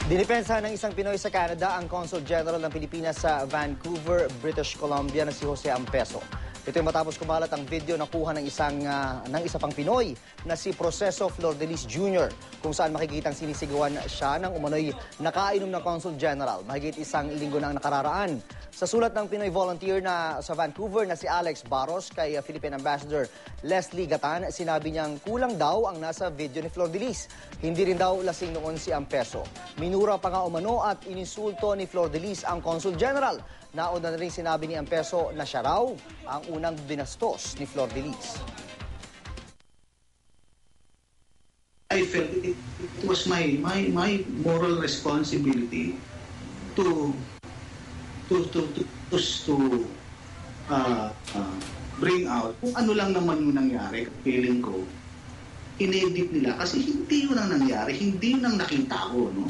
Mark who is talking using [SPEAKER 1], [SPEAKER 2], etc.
[SPEAKER 1] Dinipensa ng isang Pinoy sa Canada ang Consul General ng Pilipinas sa Vancouver, British Columbia na si Jose Ampeso. Ito ay matapos kumalat ang video na kuha ng isa pang Pinoy na si Proceso Flordelis Jr. kung saan makikitang sinisigawan siya ng umano'y nakainom na Consul General mahigit isang linggo na ang nakararaan. Sa sulat ng Pinoy volunteer na sa Vancouver na si Alex Barros kay Philippine Ambassador Leslie Gatan, sinabi niyang kulang daw ang nasa video ni Flordelis. Hindi rin daw lasing noon si Ampeso. Minura pa nga umano at ininsulto ni Flordelis ang Consul General. Nauna na rin sinabi ni Ampeso na siya raw ang unang dinastos ni Flordelis.
[SPEAKER 2] I felt it was my moral responsibility to bring out kung ano lang naman yung nangyari. Feeling ko, inedit nila kasi hindi yun ang nangyari, hindi yun ang nakita ko, no?